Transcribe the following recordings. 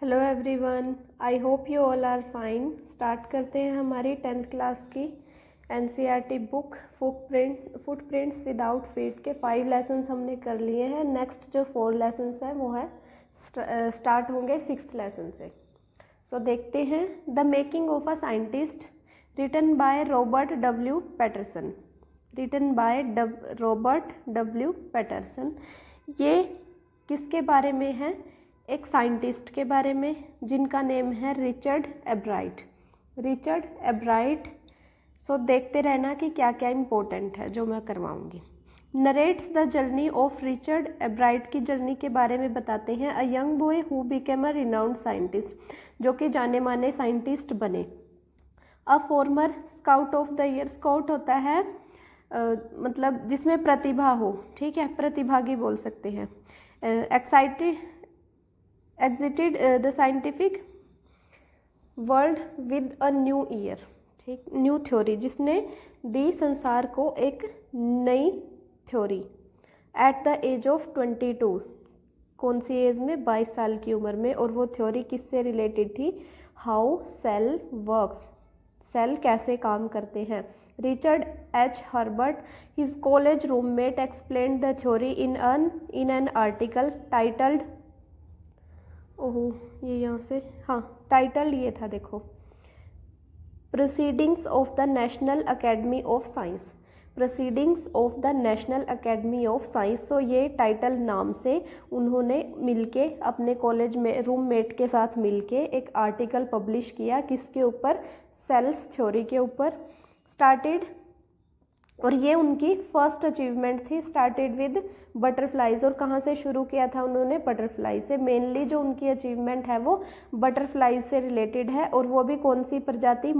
Hello everyone, I hope you all are fine. Start करते हैं हमारी 10th क्लास की NCERT book footprints without feet के 5 lessons हमने कर लिए हैं। नेक्स्ट जो 4 लेसन्स हैं वो है स्टार्ट होंगे 6th लेसन से। सो देखते हैं। The making of a scientist written by Robert W Patterson. ये किसके बारे में है? एक साइंटिस्ट के बारे में जिनका नेम है रिचर्ड एब्राइट। सो देखते रहना कि क्या क्या इम्पोर्टेंट है जो मैं करवाऊंगी। Narrates the journey of Richard Ebright की जर्नी के बारे में बताते हैं। A young boy who became a renowned scientist, जो कि जाने माने साइंटिस्ट बने। A former scout of the year. Scout होता है मतलब जिसमें प्रतिभा हो, ठीक है, प्रतिभागी बोल सकते हैं। Excited the scientific world with a new year, ठीक, न्यू थ्योरी, जिसने दी संसार को एक नई theory. At the age of 22, कौन सी एज में? 22 साल की उम्र में। और वो थ्योरी किससे रिलेटेड थी? हाउ सेल वर्क्स, सेल कैसे काम करते हैं। Richard H Herbert, his college roommate, explained the theory in an article titled, ये यहाँ से, हाँ, टाइटल ये था, देखो, Proceedings of the National Academy of Science. Proceedings of the National Academy of Science. So ये टाइटल नाम से उन्होंने मिलके अपने कॉलेज में रूममेट के साथ मिलके एक आर्टिकल पब्लिश किया। किसके ऊपर? सेल्स थ्योरी के ऊपर। स्टार्टेड, और ये उनकी फर्स्ट अचीवमेंट थी। स्टार्टेड विद बटरफ्लाइज, और कहाँ से शुरू किया था उन्होंने? बटरफ्लाई से। मेनली जो उनकी अचीवमेंट है वो बटरफ्लाइज से रिलेटेड है, और वो भी कौन सी प्रजाति?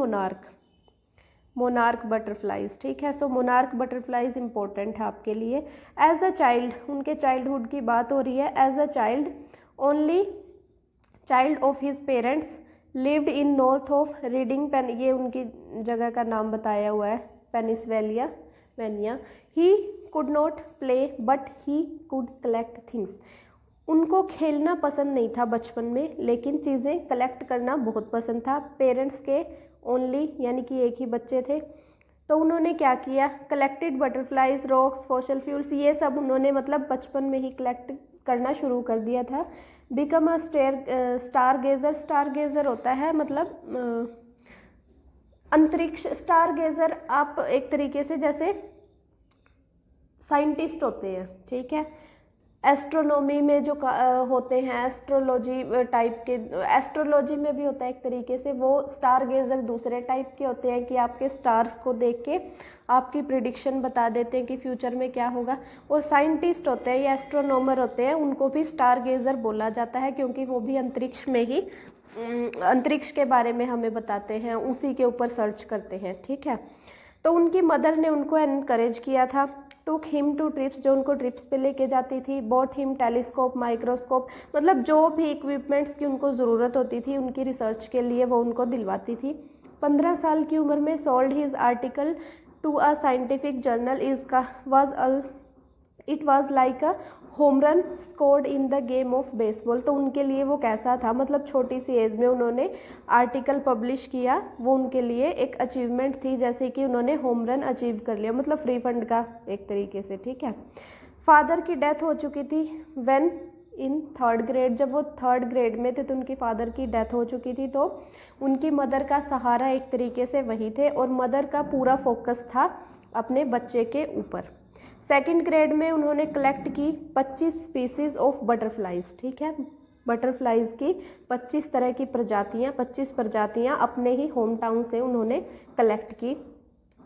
मोनार्क बटरफ्लाइज, ठीक है। सो मोनार्क बटरफ्लाइज इंपॉर्टेंट है आपके लिए। एज अ चाइल्ड, उनके चाइल्डहुड की बात हो रही है। As a child, only child of his parents, lived in north of Reading Penn, ये उनकी जगह का नाम बताया हुआ है, Pennsylvania. He could not play but he could collect things. उनको खेलना पसंद नहीं था बचपन में, लेकिन चीज़ें कलेक्ट करना बहुत पसंद था। पेरेंट्स के ओनली, यानी कि एक ही बच्चे थे, तो उन्होंने क्या किया? Collected butterflies, rocks, fossil fuels, ये सब उन्होंने मतलब बचपन में ही कलेक्ट करना शुरू कर दिया था। Become a star गेजर। स्टार गेजर होता है मतलब अंतरिक्ष। स्टार गेजर आप एक तरीके से जैसे साइंटिस्ट होते हैं, ठीक है। एस्ट्रोनॉमी में जो होते हैं, एस्ट्रोलॉजी टाइप के, एस्ट्रोलॉजी में भी होता है एक तरीके से। वो स्टार गेजर दूसरे टाइप के होते हैं कि आपके स्टार्स को देख के आपकी प्रिडिक्शन बता देते हैं कि फ्यूचर में क्या होगा। और साइंटिस्ट होते हैं या एस्ट्रोनॉमर होते हैं, उनको भी स्टार गेजर बोला जाता है, क्योंकि वो भी अंतरिक्ष में ही अंतरिक्ष के बारे में हमें बताते हैं, उसी के ऊपर सर्च करते हैं, ठीक है। तो उनकी मदर ने उनको एनकरेज किया था। टुक हिम टू ट्रिप्स, जो उनको ट्रिप्स पे लेके जाती थी। बॉट हिम टेलीस्कोप, माइक्रोस्कोप, मतलब जो भी इक्विपमेंट्स की उनको ज़रूरत होती थी उनकी रिसर्च के लिए वो उनको दिलवाती थी। 15 साल की उम्र में sold his article to a scientific journal it was like a home run scored in the game of baseball. तो उनके लिए वो कैसा था? मतलब छोटी सी एज में उन्होंने आर्टिकल पब्लिश किया, वो उनके लिए एक अचीवमेंट थी, जैसे कि उन्होंने होम रन अचीव कर लिया, मतलब फ्री फंड का एक तरीके से, ठीक है। फादर की डेथ हो चुकी थी व्हेन इन 3rd ग्रेड, जब वो 3rd ग्रेड में थे तो उनकी फादर की डेथ हो चुकी थी। तो उनकी मदर का सहारा एक तरीके से वही थे, और मदर का पूरा फोकस था अपने बच्चे के ऊपर। 2nd ग्रेड में उन्होंने कलेक्ट की 25 स्पीसीज ऑफ बटरफ्लाइज, ठीक है। बटरफ्लाइज की 25 तरह की प्रजातियाँ, 25 प्रजातियाँ अपने ही होम टाउन से उन्होंने कलेक्ट की।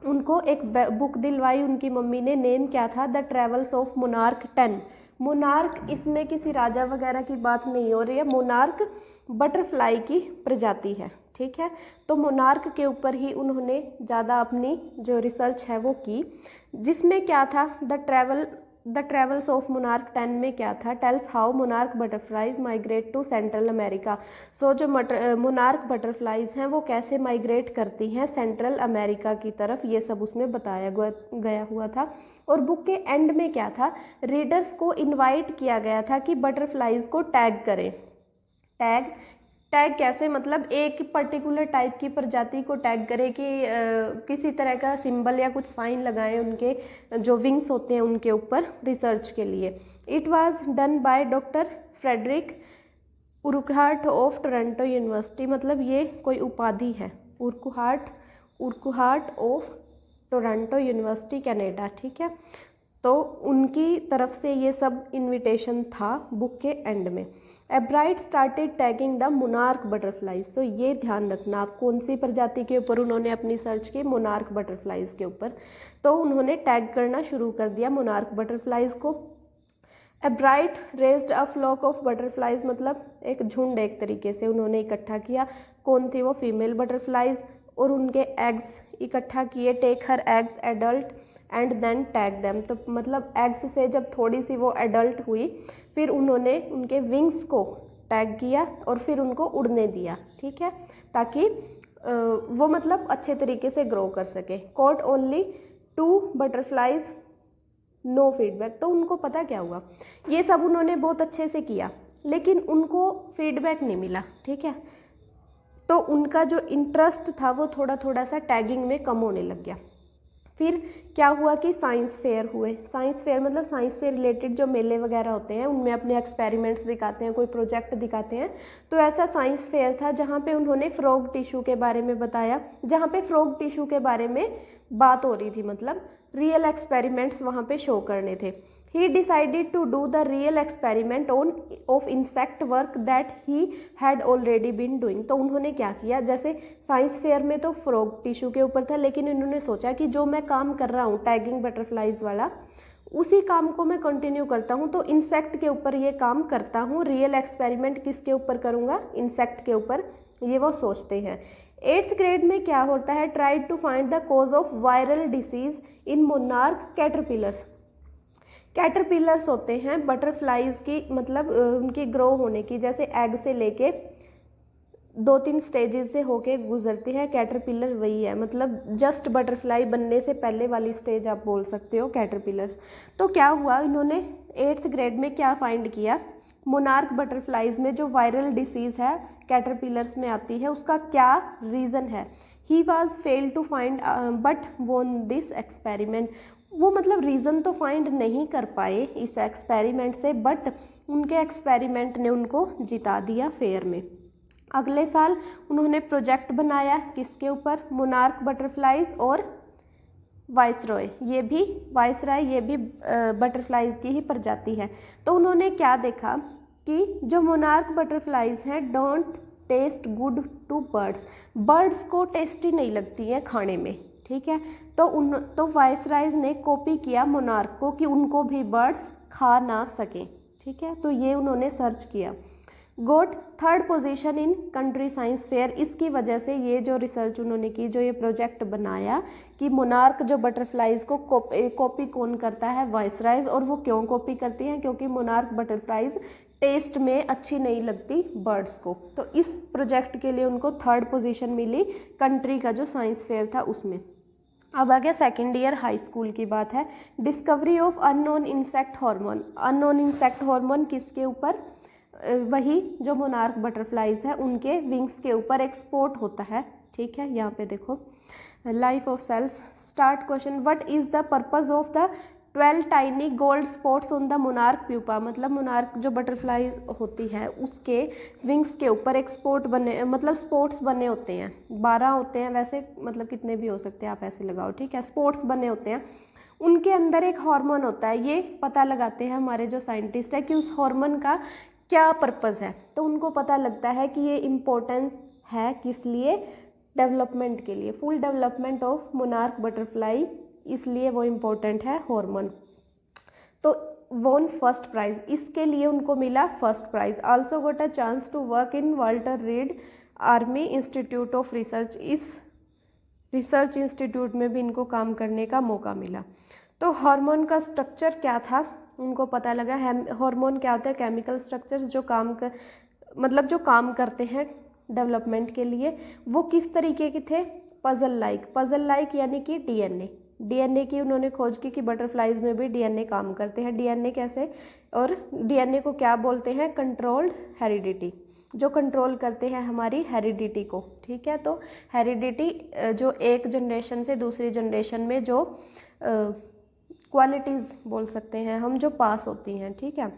उनको एक बुक दिलवाई उनकी मम्मी ने। नेम क्या था? The travels of monarch 10। Monarch, इसमें किसी राजा वगैरह की बात नहीं हो रही है, मोनार्क बटरफ्लाई की प्रजाति है, ठीक है। तो मोनार्क के ऊपर ही उन्होंने ज़्यादा अपनी जो रिसर्च है वो की, जिसमें क्या था? द ट्रेवल्स ऑफ मोनार्क 10 में क्या था? Tells how monarch butterflies migrate to Central America. So जो मोनार्क बटरफ्लाइज हैं वो कैसे माइग्रेट करती हैं सेंट्रल अमेरिका की तरफ, ये सब उसमें बताया गया हुआ था। और बुक के एंड में क्या था? रीडर्स को इनवाइट किया गया था कि बटरफ्लाइज को टैग करें। टैग टैग कैसे, मतलब एक पर्टिकुलर टाइप की प्रजाति को टैग करे कि किसी तरह का सिंबल या कुछ साइन लगाएं उनके जो विंग्स होते हैं उनके ऊपर रिसर्च के लिए। It was done by doctor Frederick Urquhart of Toronto University, मतलब ये कोई उपाधि है, Urquhart of Toronto University Canada, ठीक है। तो उनकी तरफ से ये सब इनविटेशन था बुक के एंड में। Ebright started tagging the monarch butterflies, so ये ध्यान रखना आप कौन सी प्रजाति के ऊपर उन्होंने अपनी सर्च की, मोनार्क बटरफ्लाइज के ऊपर। तो उन्होंने टैग करना शुरू कर दिया मोनार्क बटरफ्लाइज को। Ebright raised a flock of butterflies, मतलब एक झुंड एक तरीके से उन्होंने इकट्ठा किया। कौन थी वो, फीमेल बटरफ्लाइज, और उनके एग्स इकट्ठा किए। Take her eggs adult and then tag them, तो मतलब एग्स से जब थोड़ी सी वो एडल्ट हुई फिर उन्होंने उनके विंग्स को टैग किया और फिर उनको उड़ने दिया, ठीक है, ताकि वो मतलब अच्छे तरीके से ग्रो कर सके। Caught only 2 butterflies, no feedback, तो उनको पता क्या हुआ, ये सब उन्होंने बहुत अच्छे से किया लेकिन उनको फीडबैक नहीं मिला, ठीक है। तो उनका जो इंटरेस्ट था वो थोड़ा थोड़ा सा टैगिंग में कम होने लग गया। फिर क्या हुआ कि साइंस फेयर हुए। साइंस फेयर मतलब साइंस से रिलेटेड जो मेले वगैरह होते हैं उनमें अपने एक्सपेरिमेंट्स दिखाते हैं, कोई प्रोजेक्ट दिखाते हैं। तो ऐसा साइंस फेयर था जहाँ पे उन्होंने फ्रॉग टिश्यू के बारे में बताया, जहाँ पे फ्रॉग टिश्यू के बारे में बात हो रही थी, मतलब रियल एक्सपेरिमेंट्स वहाँ पे शो करने थे। He decided to do the real experiment of insect work that he had already been doing। तो उन्होंने क्या किया, जैसे साइंस फेयर में तो फ्रॉग टिश्यू के ऊपर था, लेकिन इन्होंने सोचा कि जो मैं काम कर रहा हूँ टैगिंग बटरफ्लाइज वाला, उसी काम को मैं कंटिन्यू करता हूँ, तो इंसेक्ट के ऊपर ये काम करता हूँ। रियल एक्सपेरिमेंट किसके ऊपर करूँगा, इंसेक्ट के ऊपर, ये वो सोचते हैं। 8th ग्रेड में क्या होता है, try to find the cause of viral disease in monarch caterpillars. Caterpillars होते हैं बटरफ्लाइज की, मतलब उनकी ग्रो होने की, जैसे एग से लेके 2-3 स्टेजेस से होके गुजरते हैं। कैटरपिलर वही है, मतलब जस्ट बटरफ्लाई बनने से पहले वाली स्टेज आप बोल सकते हो कैटरपिलर्स। तो क्या हुआ, इन्होंने 8th ग्रेड में क्या फाइंड किया, मोनार्क बटरफ्लाइज में जो वायरल डिसीज़ है कैटरपिलर्स में आती है उसका क्या रीज़न है। He was fail to find but won this experiment, वो मतलब रीज़न तो फाइंड नहीं कर पाए इस एक्सपेरिमेंट से, बट उनके एक्सपेरिमेंट ने उनको जिता दिया फेयर में। अगले साल उन्होंने प्रोजेक्ट बनाया किसके ऊपर, मोनार्क बटरफ्लाइज और वाइसरॉय, ये भी वाइसरॉय, ये भी बटरफ्लाइज की ही प्रजाति है। तो उन्होंने क्या देखा कि जो मोनार्क बटरफ्लाइज हैं don't taste good to birds, birds को टेस्टी नहीं लगती हैं खाने में, ठीक है। तो वाइसराइज ने कॉपी किया मोनार्क को कि उनको भी बर्ड्स खा ना सकें, ठीक है। तो ये उन्होंने सर्च किया। गोट 3rd position in country science fair, इसकी वजह से ये जो रिसर्च उन्होंने की, जो ये प्रोजेक्ट बनाया कि मोनार्क जो बटरफ्लाइज को कॉपी कौन करता है, वाइसराइज। और वो क्यों कॉपी करती हैं, क्योंकि मोनार्क बटरफ्लाइज टेस्ट में अच्छी नहीं लगती बर्ड्स को। तो इस प्रोजेक्ट के लिए उनको 3rd पोजीशन मिली कंट्री का जो साइंस फेयर था उसमें। अब आ गया 2nd ईयर हाई स्कूल की बात है। Discovery of unknown insect hormone, unknown insect hormone किसके ऊपर, वही जो मोनार्क बटरफ्लाइज है उनके विंग्स के ऊपर एक्सपोर्ट होता है, ठीक है। यहाँ पे देखो life of cells. Start question, what is the purpose of the 12 tiny gold spots on the monarch pupa, मतलब मोनार्क जो बटरफ्लाई होती है उसके विंग्स के ऊपर एक्सपोर्ट बने, मतलब स्पॉट्स बने होते हैं, 12 होते हैं वैसे, मतलब कितने भी हो सकते हैं आप ऐसे लगाओ, ठीक है। स्पॉट्स बने होते हैं, उनके अंदर एक हार्मोन होता है, ये पता लगाते हैं हमारे जो साइंटिस्ट है कि उस हार्मोन का क्या पर्पज़ है। तो उनको पता लगता है कि ये इम्पोर्टेंस है किस लिए, डेवलपमेंट के लिए, full development of monarch butterfly, इसलिए वो इम्पोर्टेंट है हार्मोन। तो वॉन 1st प्राइज, इसके लिए उनको मिला 1st prize. Also got a chance to work in Walter Reed Army Institute of Research, इस रिसर्च इंस्टीट्यूट में भी इनको काम करने का मौका मिला। तो हार्मोन का स्ट्रक्चर क्या था उनको पता लगा। हार्मोन क्या होता है, केमिकल स्ट्रक्चर्स जो मतलब जो काम करते हैं डेवलपमेंट के लिए, वो किस तरीके के थे, पजल लाइक यानी कि डीएनए की उन्होंने खोज की कि बटरफ्लाइज में भी डीएनए काम करते हैं। डीएनए कैसे, और डीएनए को क्या बोलते हैं, कंट्रोल्ड हेरिडिटी। जो कंट्रोल करते हैं हमारी हेरिडिटी को, ठीक है। तो हेरिडिटी जो एक जनरेशन से दूसरी जनरेशन में जो क्वालिटीज़ बोल सकते हैं हम, जो पास होती हैं, ठीक है,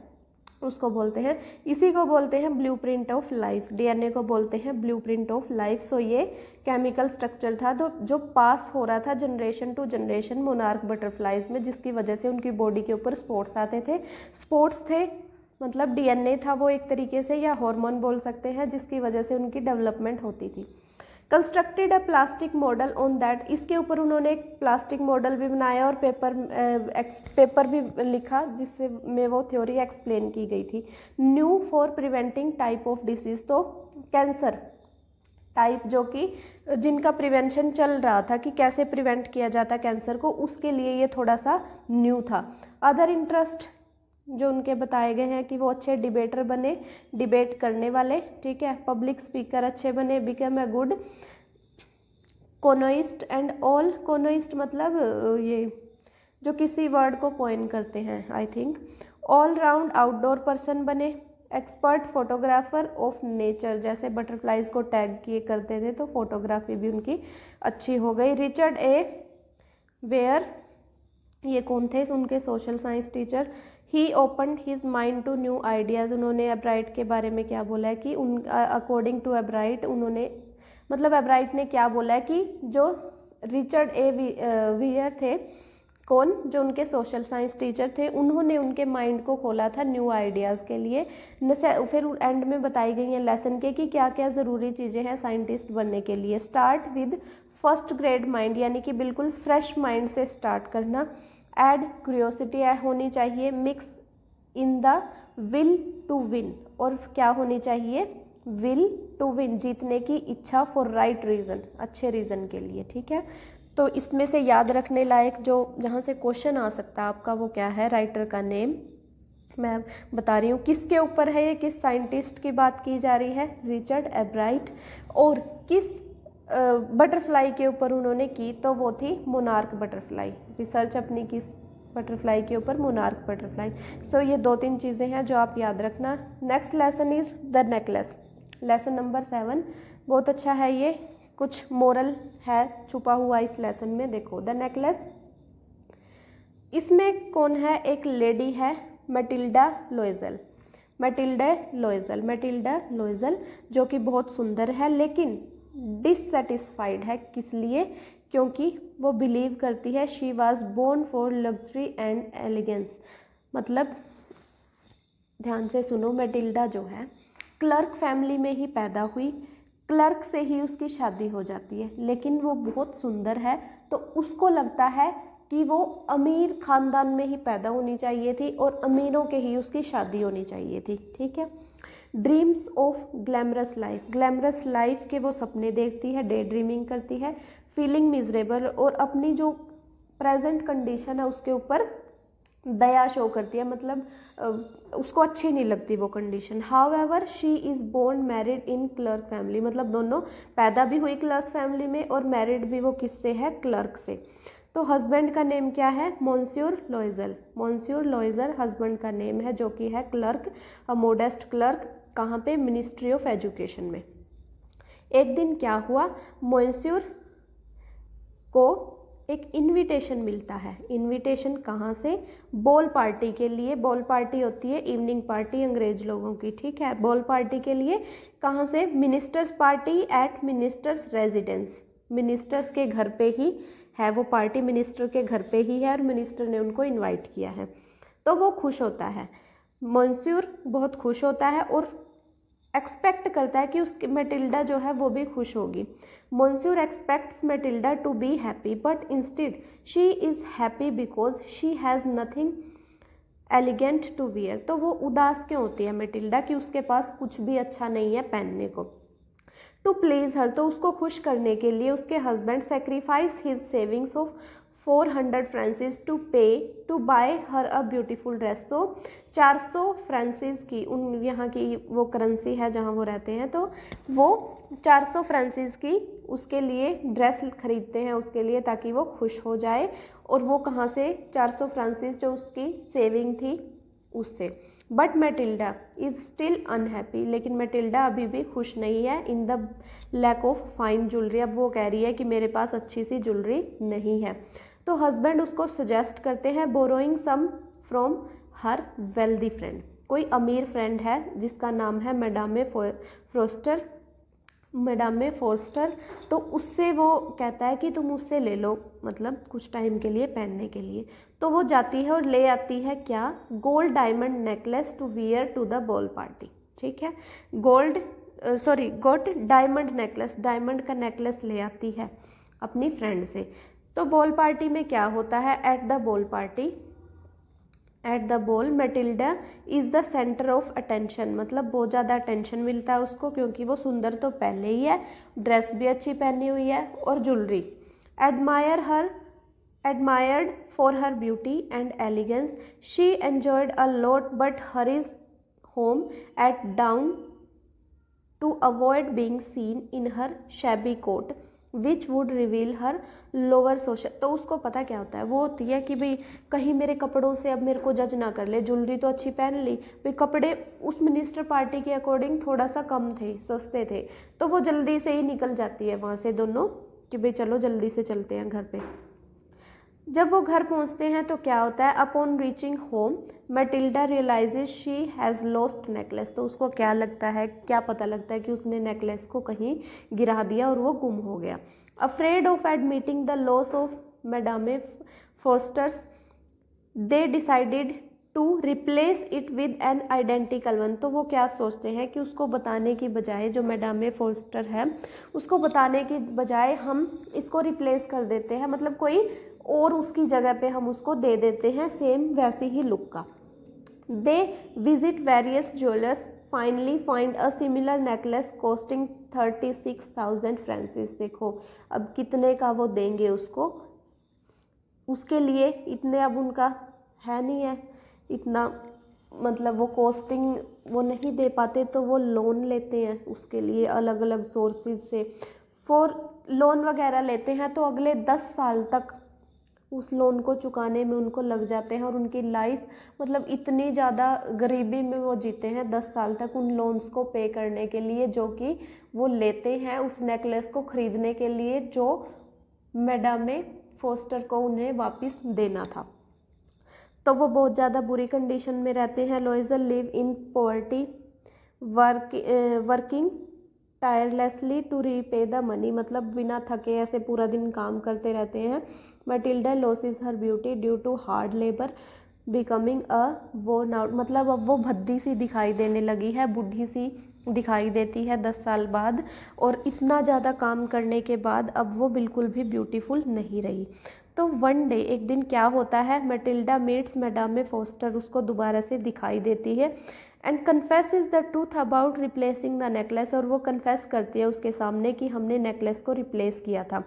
उसको बोलते हैं, इसी को बोलते हैं ब्लूप्रिंट ऑफ लाइफ। डीएनए को बोलते हैं ब्लूप्रिंट ऑफ लाइफ। सो ये केमिकल स्ट्रक्चर था तो जो पास हो रहा था generation to generation monarch butterflies में, जिसकी वजह से उनकी बॉडी के ऊपर स्पॉट्स आते थे। स्पॉट्स थे मतलब डीएनए था वो एक तरीके से, या हार्मोन बोल सकते हैं, जिसकी वजह से उनकी डेवलपमेंट होती थी। Constructed a plastic model on that, इसके ऊपर उन्होंने एक प्लास्टिक मॉडल भी बनाया और पेपर भी लिखा जिससे में वो थ्योरी एक्सप्लेन की गई थी। New for preventing type of disease, तो कैंसर टाइप जो कि जिनका प्रिवेंशन चल रहा था कि कैसे प्रिवेंट किया जाता कैंसर को, उसके लिए ये थोड़ा सा न्यू था। अदर इंटरेस्ट जो उनके बताए गए हैं कि वो अच्छे डिबेटर बने, डिबेट करने वाले, ठीक है, पब्लिक स्पीकर अच्छे बने, become a good canoeist and all, canoeist मतलब ये जो किसी वर्ड को पोइन करते हैं, I think, all round outdoor person बने, एक्सपर्ट फोटोग्राफर ऑफ नेचर, जैसे बटरफ्लाइज को टैग किए करते थे तो फोटोग्राफी भी उनकी अच्छी हो गई। रिचर्ड ए वेयर, ये कौन थे, उनके social science teacher. He open his mind to new ideas, उन्होंने एब्राइट के बारे में क्या बोला है कि उन अकॉर्डिंग टू एब्राइट, उन्होंने मतलब एब्राइट ने क्या बोला है कि जो रिचर्ड ए वियर थे, कौन, जो उनके सोशल साइंस टीचर थे, उन्होंने उनके माइंड को खोला था न्यू आइडियाज़ के लिए। फिर एंड में बताई गई हैं लेसन के कि क्या क्या ज़रूरी चीज़ें हैं साइंटिस्ट बनने के लिए। Start with first grade mind, यानी कि बिल्कुल फ्रेश माइंड से स्टार्ट करना। एड क्यूरियोसिटी होनी चाहिए। Mix in the will to win, और क्या होनी चाहिए, विल टू विन, जीतने की इच्छा, फॉर राइट रीज़न, अच्छे रीज़न के लिए, ठीक है। तो इसमें से याद रखने लायक जो जहाँ से क्वेश्चन आ सकता है आपका वो क्या है, राइटर का नेम मैं बता रही हूँ। किसके ऊपर है ये, किस साइंटिस्ट की बात की जा रही है, रिचर्ड एब्राइट, और किस बटरफ्लाई के ऊपर उन्होंने की, तो वो थी मोनार्क बटरफ्लाई। रिसर्च अपनी किस बटरफ्लाई के ऊपर, मोनार्क बटरफ्लाई। सो ये 2-3 चीज़ें हैं जो आप याद रखना। Next lesson is the necklace, lesson number 7, बहुत अच्छा है ये, कुछ मोरल है छुपा हुआ इस लेसन में। देखो द नेकलेस, इसमें कौन है, एक लेडी है मैटिल्डा लोइजल, मैटिल्डा लोइजल जो कि बहुत सुंदर है, लेकिन डिससेटिस्फाइड है। किस लिए, क्योंकि वो बिलीव करती है she was born for luxury and elegance. मतलब ध्यान से सुनो, मैटिल्डा जो है क्लर्क फैमिली में ही पैदा हुई, क्लर्क से ही उसकी शादी हो जाती है, लेकिन वो बहुत सुंदर है तो उसको लगता है कि वो अमीर खानदान में ही पैदा होनी चाहिए थी और अमीरों के ही उसकी शादी होनी चाहिए थी, ठीक है। ड्रीम्स ऑफ ग्लैमरस लाइफ के वो सपने देखती है, डे ड्रीमिंग करती है। फीलिंग मिजरेबल, और अपनी जो प्रेजेंट कंडीशन है उसके ऊपर दया शो करती है, मतलब उसको अच्छी नहीं लगती वो condition. However she is born married in clerk family, मतलब दोनों पैदा भी हुई क्लर्क फैमिली में और मैरिड भी वो किससे है, क्लर्क से। तो हस्बैंड का नेम क्या है, मोंस्योर लोइजल हस्बैंड का नेम है, जो कि है क्लर्क, अ मोडेस्ट क्लर्क, कहाँ पे, मिनिस्ट्री ऑफ एजुकेशन में। एक दिन क्या हुआ, मोंस्योर को एक इनविटेशन मिलता है। इनविटेशन कहाँ से, बॉल पार्टी के लिए। बॉल पार्टी होती है इवनिंग पार्टी अंग्रेज लोगों की, ठीक है। बॉल पार्टी के लिए कहाँ से, ministers party at ministers residence, ministers के घर पे ही है वो पार्टी, मिनिस्टर के घर पे ही है और मिनिस्टर ने उनको इनवाइट किया है। तो वो खुश होता है, मोंस्योर बहुत खुश होता है और एक्सपेक्ट करता है कि उसकी मैटिल्डा जो है वो भी खुश होगी। Monsieur expects Matilda to be happy, but instead she is happy because she has nothing elegant to wear. तो वो उदास क्यों होती है मैटिल्डा कि उसके पास कुछ भी अच्छा नहीं है पहनने को। टू प्लीज़ हर, तो उसको खुश करने के लिए उसके husband sacrifice his savings of 400 francs to pay to buy her a beautiful dress. तो 400 फ्रांसिस की, उन यहाँ की वो करेंसी है जहाँ वो रहते हैं, तो वो 400 फ्रांसिस की उसके लिए ड्रेस खरीदते हैं उसके लिए, ताकि वो खुश हो जाए। और वो कहाँ से, 400 फ्रांसिस जो उसकी सेविंग थी उससे। But Matilda is still unhappy, लेकिन मैटिल्डा अभी भी खुश नहीं है in the lack of fine jewellery. अब वो कह रही है कि मेरे पास अच्छी सी ज्वेलरी नहीं है। तो हस्बैंड उसको सजेस्ट करते हैं borrowing some from her wealthy friend, कोई अमीर फ्रेंड है जिसका नाम है मैडामे फोस्टर, तो उससे वो कहता है कि तुम उससे ले लो, मतलब कुछ टाइम के लिए पहनने के लिए। तो वो जाती है और ले आती है क्या, gold diamond necklace to wear to the ball party. ठीक है, गोल्ड डायमंड नेकलेस, डायमंड का नेकलेस ले आती है अपनी फ्रेंड से। तो बॉल पार्टी में क्या होता है, at the ball Matilda is the centre of attention, मतलब बहुत ज़्यादा अटेंशन मिलता है उसको, क्योंकि वो सुंदर तो पहले ही है, ड्रेस भी अच्छी पहनी हुई है और jewellery. Admired for her beauty and elegance, she enjoyed a lot but hurries home at dawn to avoid being seen in her shabby coat which would reveal her lower social. तो उसको पता क्या होता है, वो होती है कि भाई कहीं मेरे कपड़ों से अब मेरे को जज ना कर ले, ज्वेलरी तो अच्छी पहन ली, भाई कपड़े उस मिनिस्टर पार्टी के अकॉर्डिंग थोड़ा सा कम थे, सस्ते थे, तो वो जल्दी से ही निकल जाती है वहाँ से दोनों कि भाई चलो जल्दी से चलते हैं घर पे। जब वो घर पहुंचते हैं तो क्या होता है, upon reaching home Matilda realises she has lost necklace. तो उसको क्या लगता है, क्या पता लगता है कि उसने नेकलेस को कहीं गिरा दिया और वो गुम हो गया। Afraid of admitting the loss of Madame Forestier's they decided to replace it with an identical one. तो वो क्या सोचते हैं कि उसको बताने की बजाय, जो मैडामे फोस्टर है उसको बताने की बजाय हम इसको रिप्लेस कर देते हैं, मतलब कोई और उसकी जगह पे हम उसको दे देते हैं सेम वैसी ही लुक का। They visit various jewellers, finally find a similar necklace costing 36,000 Francis. देखो अब कितने का वो देंगे उसको, उसके लिए इतने अब उनका है नहीं है इतना, मतलब वो कॉस्टिंग वो नहीं दे पाते, तो वो लोन लेते हैं उसके लिए अलग अलग सोर्सेज से, लोन वगैरह लेते हैं, तो अगले 10 साल तक उस लोन को चुकाने में उनको लग जाते हैं और उनकी लाइफ मतलब इतनी ज़्यादा गरीबी में वो जीते हैं 10 साल तक उन लोन्स को पे करने के लिए, जो कि वो लेते हैं उस नेकलेस को ख़रीदने के लिए जो मैडामे फोस्टर को उन्हें वापस देना था। तो वो बहुत ज़्यादा बुरी कंडीशन में रहते हैं। Loisel live in poverty working tirelessly to repay the money, मतलब बिना थके ऐसे पूरा दिन काम करते रहते हैं। Matilda loses her beauty due to hard labour becoming a worn out, मतलब अब वो भद्दी सी दिखाई देने लगी है, बुढ़ी सी दिखाई देती है 10 साल बाद, और इतना ज़्यादा काम करने के बाद अब वो बिल्कुल भी ब्यूटीफुल नहीं रही। तो वन डे एक दिन क्या होता है, मैटिल्डा मीट्स मैडामे फोस्टर, उसको दोबारा से दिखाई देती है, and confesses the truth about replacing the necklace, और वो कन्फेस करती है उसके सामने कि हमने नेकलेस को रिप्लेस किया था।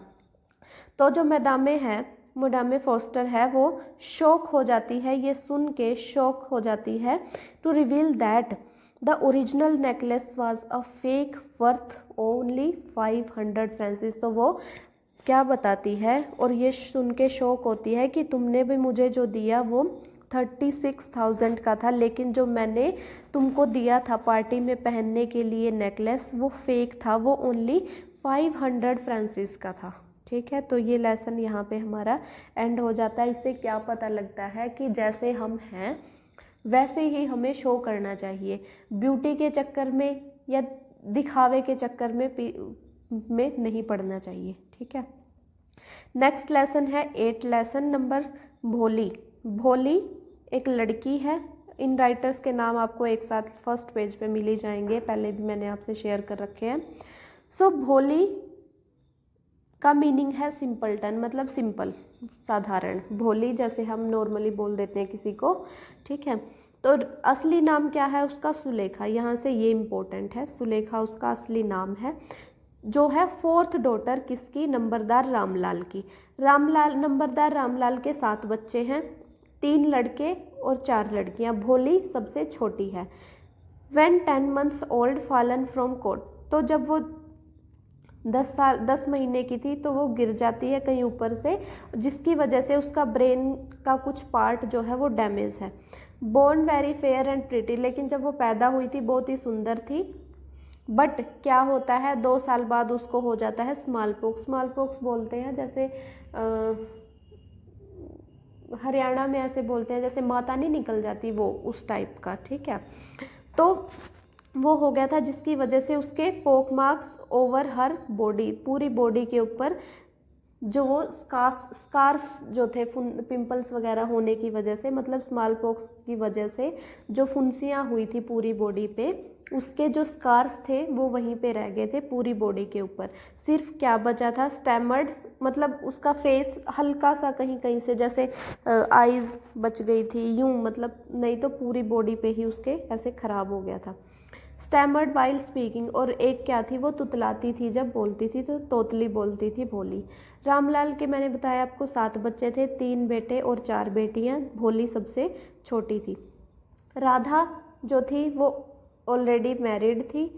तो जो मैडामे फोस्टर है वो शॉक हो जाती है, ये सुन के शॉक हो जाती है, to reveal that the original necklace was a fake worth only 500 francs. तो वो क्या बताती है और ये सुन के शॉक होती है कि तुमने भी मुझे जो दिया वो 36,000 का था, लेकिन जो मैंने तुमको दिया था पार्टी में पहनने के लिए नेकलेस वो फेक था, वो ओनली 500 फ्रांसिस का था। ठीक है, तो ये लेसन यहाँ पे हमारा एंड हो जाता है। इससे क्या पता लगता है कि जैसे हम हैं वैसे ही हमें शो करना चाहिए, ब्यूटी के चक्कर में या दिखावे के चक्कर में नहीं पड़ना चाहिए। ठीक है, नेक्स्ट लेसन है 8 लेसन नंबर भोली। भोली एक लड़की है, इन राइटर्स के नाम आपको एक साथ फर्स्ट पेज पे मिल ही जाएंगे, पहले भी मैंने आपसे शेयर कर रखे हैं। सो भोली का मीनिंग है सिंपलटन, मतलब सिंपल साधारण, भोली जैसे हम नॉर्मली बोल देते हैं किसी को। ठीक है, तो असली नाम क्या है उसका, सुलेखा, यहाँ से ये इम्पोर्टेंट है, सुलेखा उसका असली नाम है, जो है 4th डॉटर किसकी, नंबरदार रामलाल की। नंबरदार रामलाल के 7 बच्चे हैं, 3 लड़के और 4 लड़कियां, भोली सबसे छोटी है। When 10 months old fallen from court, तो जब वो 10 महीने की थी तो वो गिर जाती है कहीं ऊपर से, जिसकी वजह से उसका ब्रेन का कुछ पार्ट जो है वो डैमेज है। Born very fair and pretty, लेकिन जब वो पैदा हुई थी बहुत ही सुंदर थी। बट क्या होता है 2 साल बाद उसको हो जाता है स्मॉल पॉक्स। स्मॉल पॉक्स बोलते हैं जैसे हरियाणा में ऐसे बोलते हैं जैसे माता नहीं निकल जाती, वो उस टाइप का, ठीक है। तो वो हो गया था जिसकी वजह से उसके पोक मार्क्स ओवर हर बॉडी, पूरी बॉडी के ऊपर जो वो स्कार्स जो थे पिंपल्स वगैरह होने की वजह से, मतलब स्मॉल पॉक्स की वजह से जो फुंसियाँ हुई थी पूरी बॉडी पे, उसके जो स्कार्स थे वो वहीं पे रह गए थे पूरी बॉडी के ऊपर। सिर्फ क्या बचा था, स्टैमर्ड, मतलब उसका फेस हल्का सा कहीं कहीं से जैसे आईज बच गई थी यूं, मतलब नहीं तो पूरी बॉडी पे ही उसके ऐसे खराब हो गया था। स्टैमर्ड वाइल स्पीकिंग, और एक क्या थी, वो तुतलाती थी जब बोलती थी, तो तोतली बोलती थी, भोली। रामलाल के मैंने बताया आपको 7 बच्चे थे, 3 बेटे और 4 बेटियां, भोली सबसे छोटी थी। राधा जो थी वो ऑलरेडी मैरिड थी।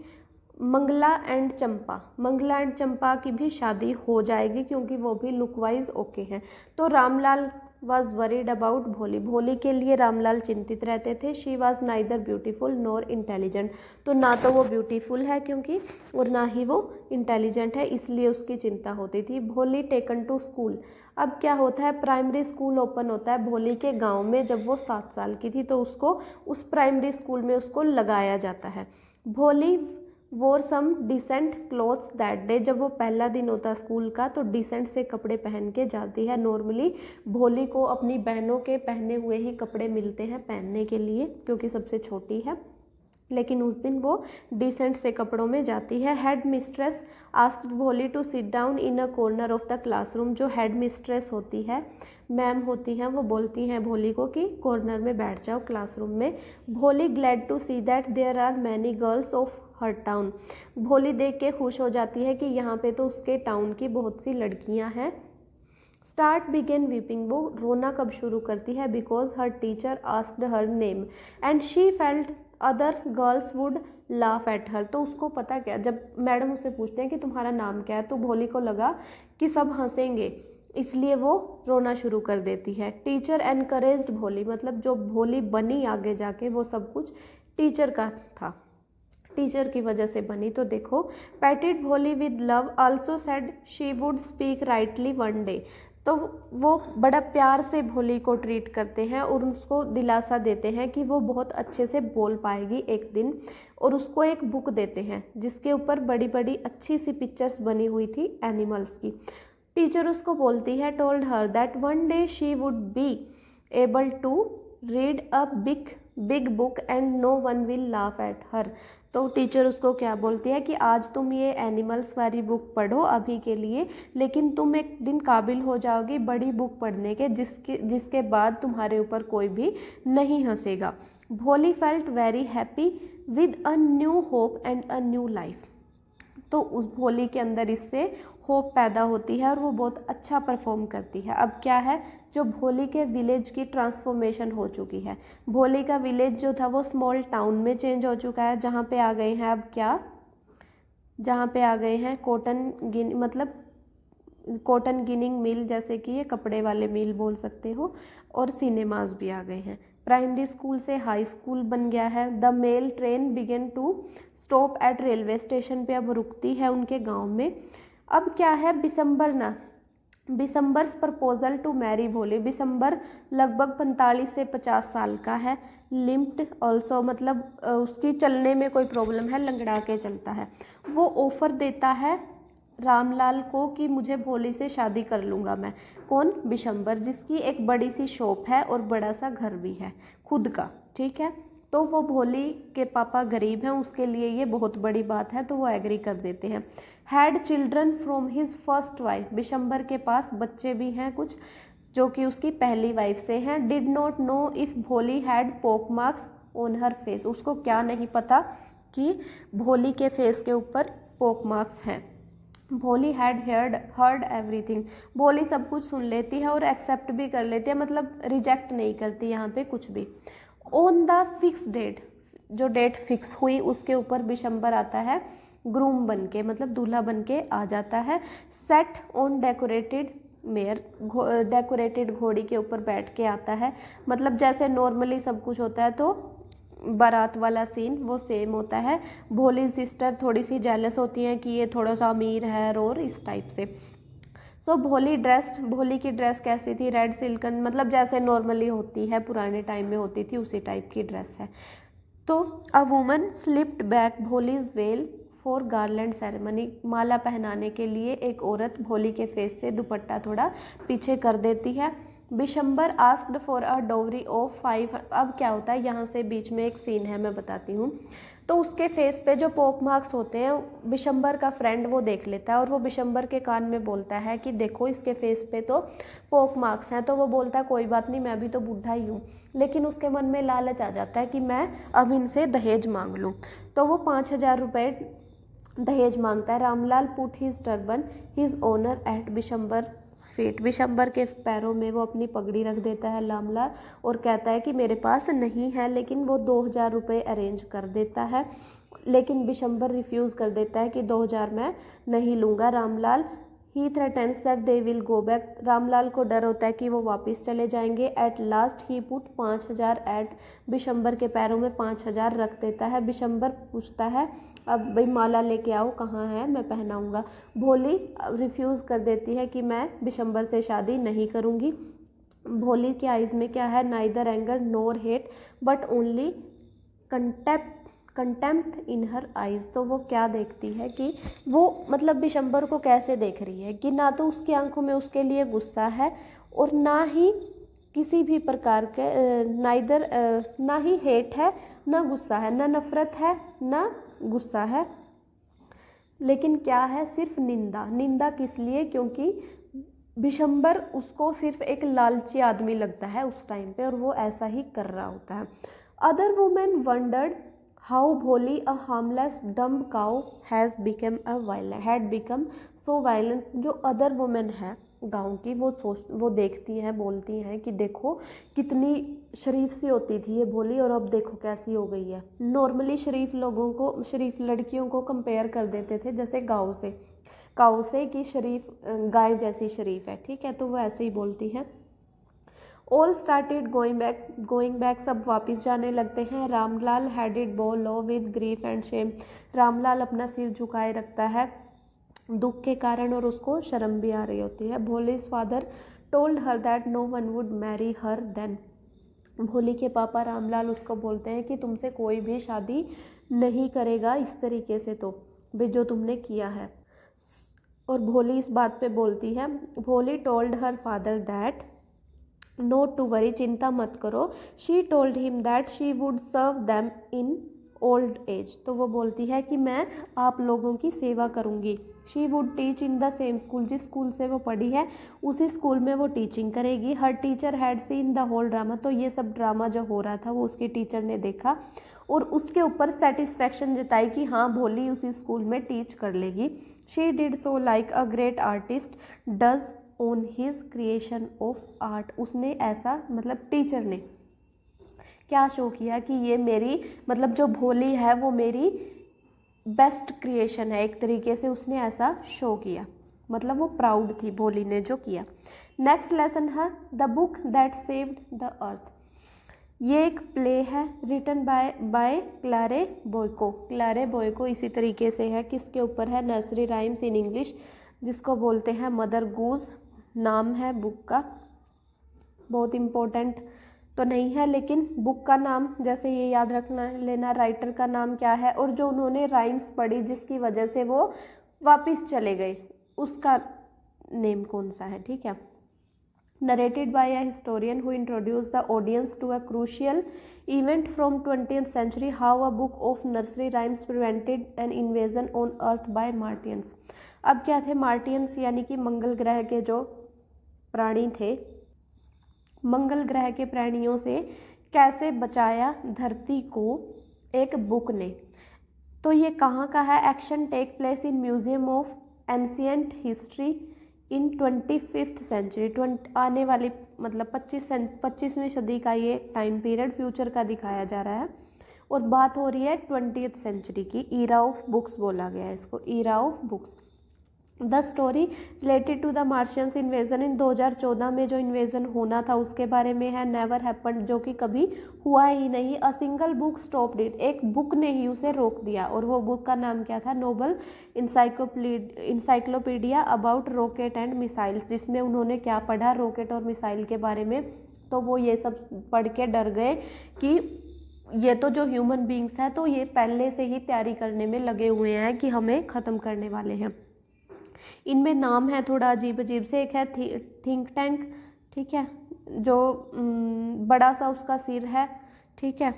मंगला एंड चंपा, मंगला एंड चंपा की भी शादी हो जाएगी क्योंकि वो भी लुक वाइज ओके हैं। तो रामलाल वॉज वरीड अबाउट भोली, भोली के लिए रामलाल चिंतित रहते थे। She was neither beautiful nor intelligent, तो ना तो वो ब्यूटीफुल है क्योंकि, और ना ही वो इंटेलिजेंट है, इसलिए उसकी चिंता होती थी। भोली टेकन टू स्कूल, अब क्या होता है, प्राइमरी स्कूल ओपन होता है भोली के गांव में। जब वो 7 साल की थी तो उसको उस प्राइमरी स्कूल में उसको लगाया जाता है। Bholi wore some decent clothes that day, जब वो पहला दिन होता है स्कूल का तो डिसेंट से कपड़े पहन के जाती है। नॉर्मली भोली को अपनी बहनों के पहने हुए ही कपड़े मिलते हैं पहनने के लिए क्योंकि सबसे छोटी है, लेकिन उस दिन वो डिसेंट से कपड़ों में जाती है। Headmistress asked Bholi to sit down in a corner of the classroom, जो हेड मिस्ट्रेस होती है, मैम होती हैं, वो बोलती हैं भोली को कि कॉर्नर में बैठ जाओ क्लासरूम में। Bholi glad to see that there are many girls of her town, Bholi देख के खुश हो जाती है कि यहाँ पे तो उसके टाउन की बहुत सी लड़कियाँ हैं। स्टार्ट बिगेन वीपिंग, वो रोना कब शुरू करती है, because her teacher asked her name and she felt other girls would laugh at her, तो उसको पता क्या, जब मैडम उसे पूछते हैं कि तुम्हारा नाम क्या है, तो भोली को लगा कि सब हंसेंगे, इसलिए वो रोना शुरू कर देती है। टीचर एनकरेज्ड भोली, मतलब जो भोली बनी आगे जाके वो सब कुछ टीचर का था, टीचर की वजह से बनी। तो देखो, पैटिड भोली with love also said she would speak rightly one day, तो वो बड़ा प्यार से भोली को ट्रीट करते हैं और उसको दिलासा देते हैं कि वो बहुत अच्छे से बोल पाएगी एक दिन, और उसको एक बुक देते हैं जिसके ऊपर बड़ी बड़ी अच्छी सी पिक्चर्स बनी हुई थी एनिमल्स की। टीचर उसको बोलती है, told her that one day she would be able to read a big book and no one will laugh at her, तो टीचर उसको क्या बोलती है कि आज तुम ये एनिमल्स वाली बुक पढ़ो अभी के लिए, लेकिन तुम एक दिन काबिल हो जाओगी बड़ी बुक पढ़ने के, जिसके बाद तुम्हारे ऊपर कोई भी नहीं हंसेगा। भोली felt very happy with a new hope and a new life, तो उस भोली के अंदर इससे होप पैदा होती है और वो बहुत अच्छा परफॉर्म करती है। अब क्या है, जो भोली के विलेज की ट्रांसफॉर्मेशन हो चुकी है, भोली का विलेज जो था वो स्मॉल टाउन में चेंज हो चुका है, जहाँ पे आ गए हैं अब क्या, जहाँ पे आ गए हैं कॉटन गिनिंग मिल, जैसे कि ये कपड़े वाले मिल बोल सकते हो, और सिनेमाज भी आ गए हैं। प्राइमरी स्कूल से हाई स्कूल बन गया है। The mail train began to stop at railway station पे, अब रुकती है उनके गांव में। अब क्या है, बिसम्बर्स प्रपोजल टू मैरी भोली, बिसम्बर लगभग 45 से 50 साल का है। लिम्प्ड ऑल्सो, मतलब उसकी चलने में कोई प्रॉब्लम है, लंगड़ा के चलता है। वो ऑफर देता है रामलाल को कि मुझे भोली से शादी कर लूँगा मैं। कौन, बिशंबर, जिसकी एक बड़ी सी शॉप है और बड़ा सा घर भी है खुद का, ठीक है। तो वो भोली के पापा गरीब हैं, उसके लिए ये बहुत बड़ी बात है, तो वो एग्री कर देते हैं। Had children from his first wife, Bishambar के पास बच्चे भी हैं कुछ जो कि उसकी पहली वाइफ से हैं। डिड नॉट नो इफ़ भोली हैड पोक मार्क्स ऑन हर फेस, उसको क्या नहीं पता कि भोली के फेस के ऊपर पोक मार्क्स हैं। भोली हैड हर्ड एवरीथिंग, भोली सब कुछ सुन लेती है और एक्सेप्ट भी कर लेती है, मतलब रिजेक्ट नहीं करती यहाँ पे कुछ भी। ऑन द फिक्स डेट, जो डेट फिक्स हुई उसके ऊपर बिशंबर आता है ग्रूम बन के, मतलब दूल्हा बन के आ जाता है। Set on decorated mayor decorated घोड़ी के ऊपर बैठ के आता है। मतलब जैसे नॉर्मली सब कुछ होता है तो बारात वाला सीन वो सेम होता है। भोली सिस्टर थोड़ी सी जेलस होती हैं कि ये थोड़ा सा अमीर है और इस टाइप से। सो भोली की ड्रेस कैसी थी, रेड सिल्कन, मतलब जैसे नॉर्मली होती है पुराने टाइम में होती थी उसी टाइप की ड्रेस है। तो a woman slipped back Bholi's veil for garland ceremony, माला पहनाने के लिए एक औरत भोली के फेस से दुपट्टा थोड़ा पीछे कर देती है। Bishambar asked for a dowry of 5। अब क्या होता है यहाँ से बीच में एक सीन है, मैं बताती हूँ। तो उसके फेस पे जो पोक मार्क्स होते हैं बिशंबर का फ्रेंड वो देख लेता है और वो बिशंबर के कान में बोलता है कि देखो इसके फेस पे तो पोक मार्क्स हैं। तो वो बोलता है कोई बात नहीं, मैं भी तो बूढ़ा ही हूँ। लेकिन उसके मन में लालच आ जाता है कि मैं अब इनसे दहेज मांग लूँ। तो वो 5,000 रुपये दहेज मांगता है। Ramlal put his turban his honour at Bishambar feet, Bishambar के पैरों में वो अपनी पगड़ी रख देता है रामलाल और कहता है कि मेरे पास नहीं है, लेकिन वो 2,000 रुपये अरेंज कर देता है। लेकिन बिशंबर रिफ्यूज़ कर देता है कि 2,000 मैं नहीं लूँगा। Ramlal he threatens that they will go back, Ramlal को डर होता है कि वो वापस चले जाएंगे। At last he put 5,000 at, Bishamber के पैरों में 5,000 रख देता है। बिशंबर पूछता है अब भाई माला लेके आओ, कहाँ है, मैं पहनाऊंगा। भोली रिफ्यूज़ कर देती है कि मैं बिशंबर से शादी नहीं करूँगी। भोली के आइज़ में क्या है, neither anger NOR hate but only contempt in her eyes. तो वो क्या देखती है कि वो मतलब बिशंबर को कैसे देख रही है कि ना तो उसकी आंखों में उसके लिए गुस्सा है और ना ही किसी भी प्रकार के ना ही हेट है, ना गुस्सा है, ना नफरत है, ना गुस्सा है, लेकिन क्या है, सिर्फ निंदा। निंदा किस लिए? क्योंकि बिशंबर उसको सिर्फ एक लालची आदमी लगता है उस टाइम पे और वो ऐसा ही कर रहा होता है। अदर वुमेन वंडर्ड हाउ भोली अ harmless dumb cow has become had become so violent. जो अदर वुमेन है गांव की वो देखती हैं, बोलती हैं कि देखो कितनी शरीफ सी होती थी ये भोली और अब देखो कैसी हो गई है। नॉर्मली शरीफ लड़कियों को कंपेयर कर देते थे जैसे काऊ से कि शरीफ गाय जैसी शरीफ है, ठीक है, तो वो ऐसे ही बोलती हैं। ऑल स्टार्टेड गोइंग बैक, सब वापस जाने लगते हैं। Ramlal headed bow low with grief and shame, Ramlal अपना सिर झुकाए रखता है दुख के कारण और उसको शर्म भी आ रही होती है। Bholi's father told her that no one would marry her then, Bholi के पापा रामलाल उसको बोलते हैं कि तुमसे कोई भी शादी नहीं करेगा इस तरीके से, तो भी जो तुमने किया है। और भोली इस बात पे बोलती है, Bholi told her father that not to worry, चिंता मत करो। She told him that she would serve them in old age, तो वो बोलती है कि मैं आप लोगों की सेवा करूंगी। She would teach in the same school, जिस स्कूल से वो पढ़ी है उसी स्कूल में वो टीचिंग करेगी। Her teacher had seen the whole drama, तो ये सब ड्रामा जो हो रहा था वो उसकी टीचर ने देखा और उसके ऊपर सेटिस्फेक्शन जताई कि हाँ भोली उसी स्कूल में टीच कर लेगी। She did so like a great artist does on his creation of art, उसने ऐसा मतलब टीचर ने क्या शो किया कि ये मेरी मतलब जो भोली है वो मेरी बेस्ट क्रिएशन है, एक तरीके से उसने ऐसा शो किया, मतलब वो प्राउड थी भोली ने जो किया। नेक्स्ट लेसन है the book that saved the earth, ये एक प्ले है रिटन बाय क्लारे बोयको इसी तरीके से है, किसके ऊपर है, नर्सरी राइम्स इन इंग्लिश, जिसको बोलते हैं मदर गूज नाम है बुक का। बहुत इम्पोर्टेंट तो नहीं है लेकिन बुक का नाम जैसे ये याद रखना लेना, राइटर का नाम क्या है और जो उन्होंने राइम्स पढ़ी जिसकी वजह से वो वापस चले गए उसका नेम कौन सा है, ठीक है। Narrated by a historian who introduce the audience to a crucial event from 20th century, how a book of nursery rhymes prevented an invasion on Earth by Martians. अब क्या थे मार्टियंस, यानी कि मंगल ग्रह के जो प्राणी थे, मंगल ग्रह के प्राणियों से कैसे बचाया धरती को एक बुक ने। तो ये कहाँ का है, action take place in museum of ancient history in 25th century, आने वाली मतलब 25वीं सदी का ये टाइम पीरियड फ्यूचर का दिखाया जा रहा है और बात हो रही है 20th सेंचुरी की। ईरा ऑफ बुक्स बोला गया है इसको, era of books. The story related to the Martians invasion in 2014 में जो इन्वेजन होना था उसके बारे में है। नेवर हैपन, जो कि कभी हुआ ही नहीं। A single book stopped it, एक बुक ने ही उसे रोक दिया, और वो बुक का नाम क्या था? Noble encyclopedia about rocket and missiles, जिसमें उन्होंने क्या पढ़ा? रॉकेट और मिसाइल के बारे में। तो वो ये सब पढ़ के डर गए कि ये तो जो ह्यूमन बींग्स हैं तो ये पहले से ही तैयारी करने में लगे हुए हैं कि हमें ख़त्म करने वाले हैं। इनमें नाम है थोड़ा अजीब अजीब से। एक है थिंक टैंक, ठीक है, जो बड़ा सा उसका सिर है, ठीक है,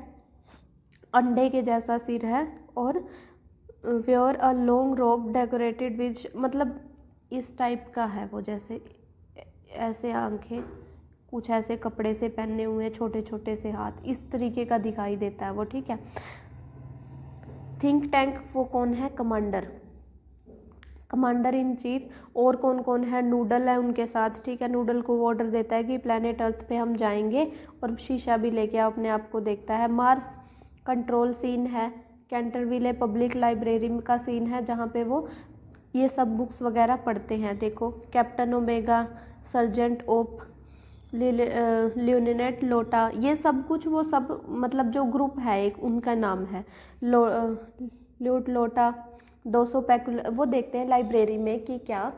अंडे के जैसा सिर है, और वेयर अ लॉन्ग रोब डेकोरेटेड विद, मतलब इस टाइप का है वो, जैसे ऐसे आंखें, कुछ ऐसे कपड़े से पहने हुए, छोटे छोटे से हाथ, इस तरीके का दिखाई देता है वो, ठीक है। थिंक टैंक वो कौन है? Commander, commander in chief. और कौन कौन है? नूडल है उनके साथ, ठीक है। नूडल को वो ऑर्डर देता है कि प्लेनेट अर्थ पे हम जाएंगे, और शीशा भी लेके आओ, अपने आप को देखता है। मार्स कंट्रोल सीन है। कैंटरविले पब्लिक लाइब्रेरी का सीन है जहाँ पे वो ये सब बुक्स वगैरह पढ़ते हैं। देखो, कैप्टन ओमेगा, सर्जेंट ओप, लियोनेट लोटा, ये सब कुछ वो सब मतलब जो ग्रुप है एक, उनका नाम है ल्यूट लोटा। 200 पैकुलर, वो देखते हैं लाइब्रेरी में कि क्या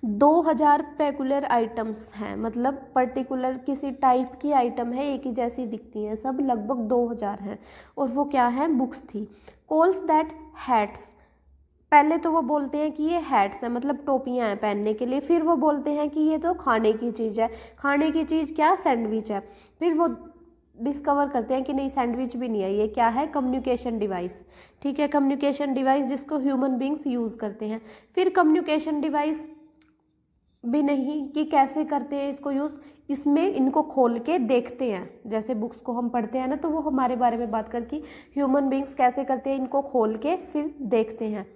2000 पैकुलर आइटम्स हैं, मतलब पर्टिकुलर किसी टाइप की आइटम है, एक ही जैसी दिखती हैं सब, लगभग 2000 हैं। और वो क्या है? बुक्स थी। कॉल्स दैट हैट्स, पहले तो वो बोलते हैं कि ये हैट्स हैं, मतलब टोपियां हैं पहनने के लिए। फिर वो बोलते हैं कि ये तो खाने की चीज़ है। खाने की चीज़ क्या? सैंडविच है। फिर वो डिस्कवर करते हैं कि नहीं, सैंडविच भी नहीं है, ये क्या है? कम्युनिकेशन डिवाइस, ठीक है, कम्युनिकेशन डिवाइस जिसको ह्यूमन बींग्स यूज़ करते हैं। फिर कम्युनिकेशन डिवाइस भी नहीं कि कैसे करते हैं इसको यूज़, इसमें इनको खोल के देखते हैं, जैसे बुक्स को हम पढ़ते हैं ना, तो वो हमारे बारे में बात करके ह्यूमन बींग्स कैसे करते हैं, इनको खोल के फिर देखते हैं,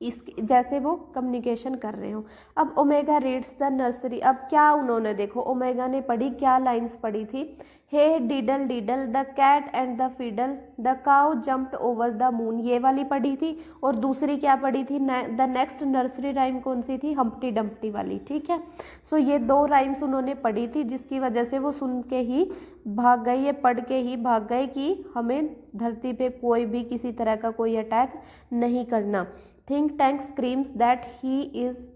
इस जैसे वो कम्युनिकेशन कर रहे हो। अब ओमेगा रीड्स द नर्सरी, अब क्या उन्होंने, देखो ओमेगा ने पढ़ी, क्या लाइंस पढ़ी थी? Hey diddle diddle the cat and the fiddle, the cow jumped over the moon, ये वाली पढ़ी थी। और दूसरी क्या पढ़ी थी? द नेक्स्ट नर्सरी राइम कौन सी थी? हम्प्टी डम्प्टी वाली, ठीक है। सो ये 2 राइम्स उन्होंने पढ़ी थी, जिसकी वजह से वो सुन के ही भाग गए, ये पढ़ के ही भाग गए कि हमें धरती पे कोई भी किसी तरह का कोई अटैक नहीं करना। Think tank screams that he is,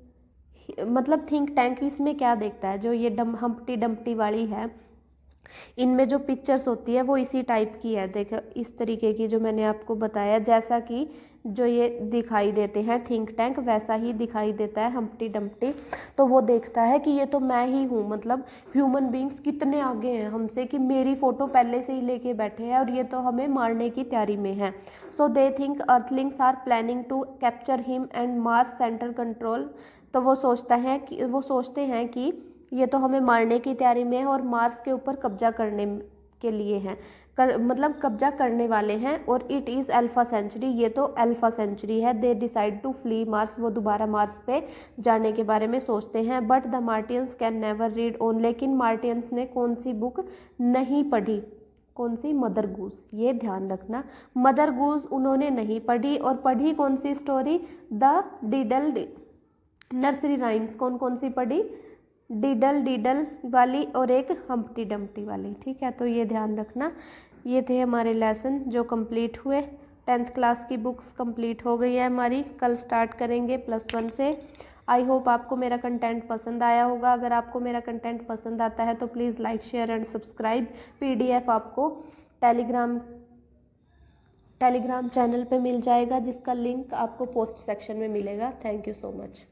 मतलब थिंक टैंक इसमें क्या देखता है? जो ये हम्प्टी डम्प्टी वाली है, इनमें जो पिक्चर्स होती है वो इसी टाइप की है, देखो इस तरीके की, जो मैंने आपको बताया, जैसा कि जो ये दिखाई देते हैं थिंक टैंक, वैसा ही दिखाई देता है हम्प्टी डम्प्टी। तो वो देखता है कि ये तो मैं ही हूँ, मतलब ह्यूमन बींग्स कितने आगे हैं हमसे कि मेरी फ़ोटो पहले से ही लेके बैठे हैं, और ये तो हमें मारने की तैयारी में है। So they think earthlings are planning to capture him and Mars centre control, तो वो सोचते हैं कि ये तो हमें मारने की तैयारी में है और मार्स के ऊपर कब्जा करने के लिए हैं, मतलब कब्जा करने वाले हैं। और इट इज़ अल्फा सेंचुरी, ये तो अल्फा सेंचुरी है। They decide to flee Mars, वो दोबारा मार्स पे जाने के बारे में सोचते हैं। But the Martians can never read on, लेकिन मार्टियंस ने कौन सी बुक नहीं पढ़ी? कौन सी? मदर गूस, ये ध्यान रखना, मदर गूस उन्होंने नहीं पढ़ी। और पढ़ी कौन सी स्टोरी? द डिडल नर्सरी राइम्स, कौन कौन सी पढ़ी? डिडल डिडल वाली और एक हम्प्टी डम्प्टी वाली, ठीक है। तो ये ध्यान रखना। ये थे हमारे लेसन जो कंप्लीट हुए। 10th क्लास की बुक्स कंप्लीट हो गई है हमारी, कल स्टार्ट करेंगे +1 से। आई होप आपको मेरा कंटेंट पसंद आया होगा। अगर आपको मेरा कंटेंट पसंद आता है तो please like share and subscribe. PDF आपको टेलीग्राम चैनल पे मिल जाएगा, जिसका लिंक आपको पोस्ट सेक्शन में मिलेगा। Thank you so much.